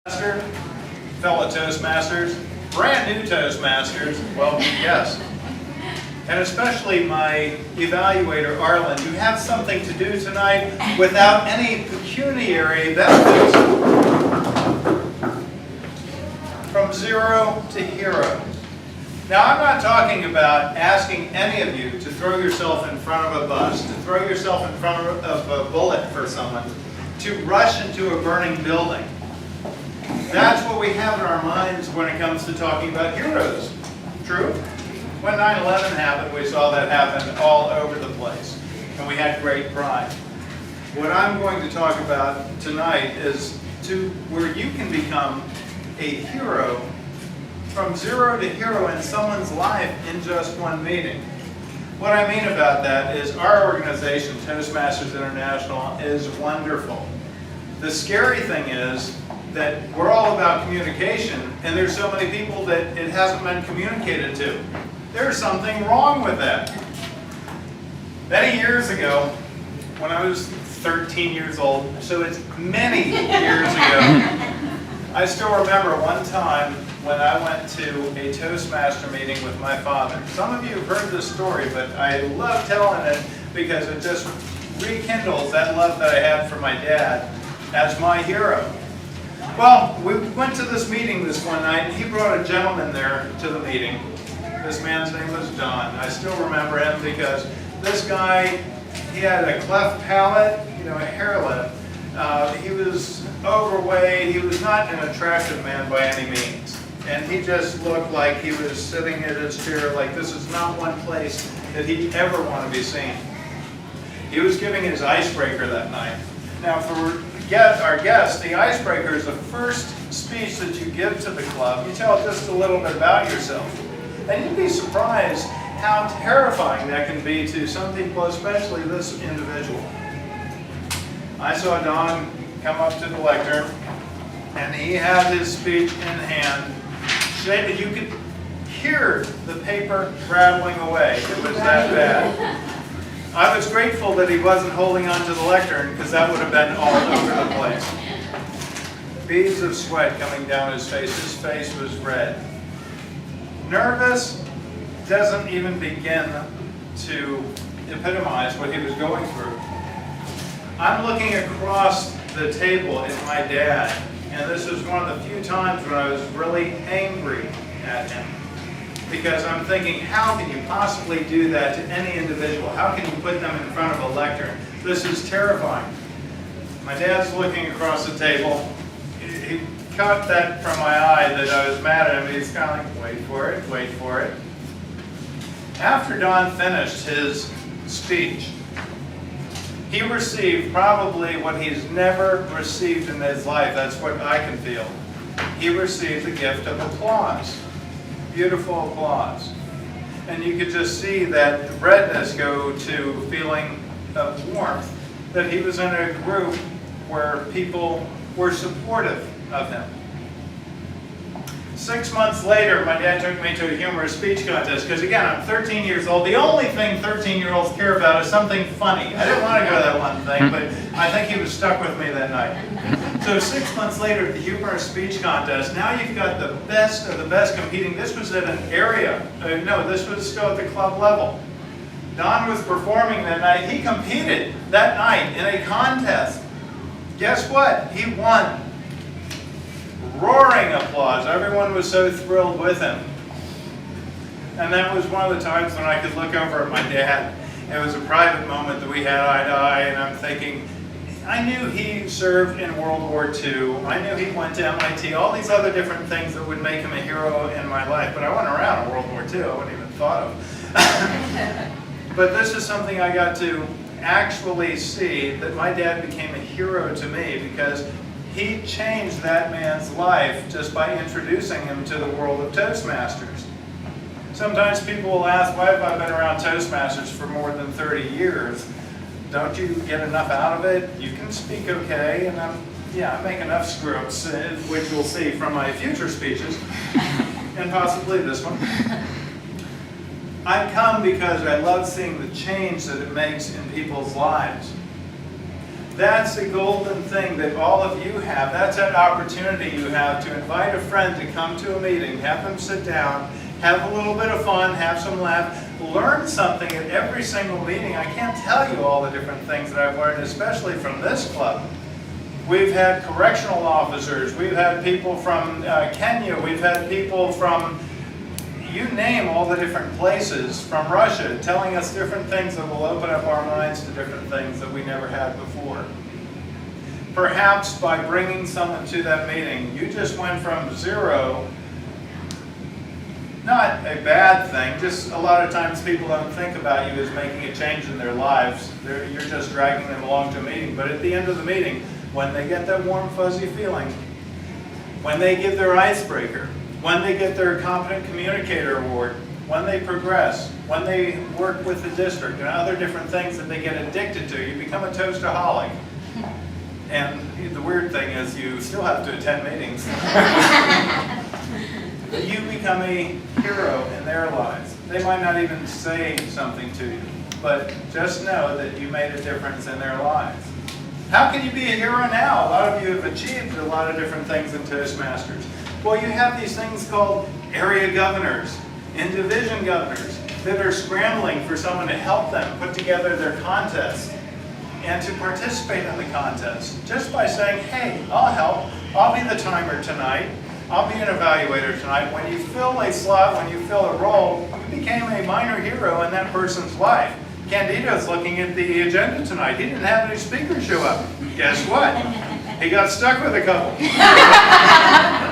Fellow Toastmasters, brand new Toastmasters, well, yes. And especially my evaluator, Arlen, you have something to do tonight without any pecuniary benefits. From zero to hero. Now, I'm not talking about asking any of you to throw yourself in front of a bus, to throw yourself in front of a bullet for someone, to rush into a burning building. That's what we have in our minds when it comes to talking about heroes. True? When 9/11 happened, we saw that happen all over the place, and we had great pride. What I'm going to talk about tonight is where you can become a hero from zero to hero in someone's life in just one meeting. What I mean about that is our organization, Toastmasters International, is wonderful. The scary thing is that we're all about communication, and there's so many people that it hasn't been communicated to. There's something wrong with that. Many years ago, when I was 13 years old, so it's many years ago, I still remember one time when I went to a Toastmaster meeting with my father. Some of you have heard this story, but I love telling it because it just rekindles that love that I had for my dad as my hero. Well, we went to this meeting this one night, and he brought a gentleman there to the meeting. This man's name was Don. I still remember him because this guy, he had a cleft palate, a hair lip. He was overweight. He was not an attractive man by any means. And he just looked like he was sitting in his chair like this is not one place that he'd ever want to be seen. He was giving his icebreaker that night. Now, for our guests, the icebreaker is the first speech that you give to the club. You tell just a little bit about yourself. And you'd be surprised how terrifying that can be to some people, especially this individual. I saw Don come up to the lectern, and he had his speech in hand. You could hear the paper rattling away. It was that bad. I was grateful that he wasn't holding onto the lectern because that would have been all over the place. Beads of sweat coming down his face. His face was red. Nervous doesn't even begin to epitomize what he was going through. I'm looking across the table at my dad, and this was one of the few times when I was really angry at him. Because I'm thinking, how can you possibly do that to any individual? How can you put them in front of a lectern? This is terrifying. My dad's looking across the table. He caught that from my eye that I was mad at him. He's kind of like, wait for it, wait for it. After Don finished his speech, he received probably what he's never received in his life. That's what I can feel. He received the gift of applause. Beautiful applause. And you could just see that redness go to feeling of warmth, that he was in a group where people were supportive of him. 6 months later, my dad took me to a humorous speech contest, because again, I'm 13 years old. The only thing 13-year-olds care about is something funny. I didn't want to go to that one thing, but I think he was stuck with me that night. So 6 months later, at the humorous speech contest, now you've got the best of the best competing. This was at an area. This was still at the club level. Don was performing that night. He competed that night in a contest. Guess what? He won. Roaring applause. Everyone was so thrilled with him. And that was one of the times when I could look over at my dad. It was a private moment that we had eye to eye, and I'm thinking, I knew he served in World War II. I knew he went to MIT, all these other different things that would make him a hero in my life. But I went around in World War II. I wouldn't even thought of. But this is something I got to actually see, that my dad became a hero to me because he changed that man's life just by introducing him to the world of Toastmasters. Sometimes people will ask, why have I been around Toastmasters for more than 30 years? Don't you get enough out of it? You can speak okay, and I make enough screw-ups, which we'll see from my future speeches, and possibly this one. I come because I love seeing the change that it makes in people's lives. That's the golden thing that all of you have. That's that opportunity you have to invite a friend to come to a meeting, have them sit down, have a little bit of fun, have some laugh, learn something at every single meeting. I can't tell you all the different things that I've learned, especially from this club. We've had correctional officers, we've had people from Kenya, we've had people from, you name all the different places, from Russia, telling us different things that will open up our minds to different things that we never had before. Perhaps by bringing someone to that meeting, you just went from zero, not a bad thing, just a lot of times people don't think about you as making a change in their lives. You're just dragging them along to a meeting, but at the end of the meeting, when they get that warm fuzzy feeling, when they give their icebreaker, when they get their Competent Communicator Award, when they progress, when they work with the district and other different things that they get addicted to, you become a toastaholic. And the weird thing is you still have to attend meetings. You become a hero in their lives. They might not even say something to you, but just know that you made a difference in their lives. How can you be a hero now? A lot of you have achieved a lot of different things in Toastmasters. Well, you have these things called area governors and division governors that are scrambling for someone to help them put together their contest and to participate in the contest. Just by saying, hey, I'll help. I'll be the timer tonight. I'll be an evaluator tonight. When you fill a slot, when you fill a role, you became a minor hero in that person's life. Candido's looking at the agenda tonight. He didn't have any speakers show up. Guess what? He got stuck with a couple.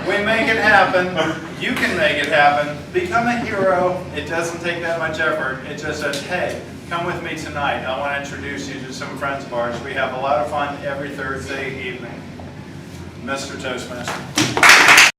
We make it happen. You can make it happen. Become a hero. It doesn't take that much effort. It just says, hey, come with me tonight. I want to introduce you to some friends of ours. We have a lot of fun every Thursday evening. Mr. Toastmaster.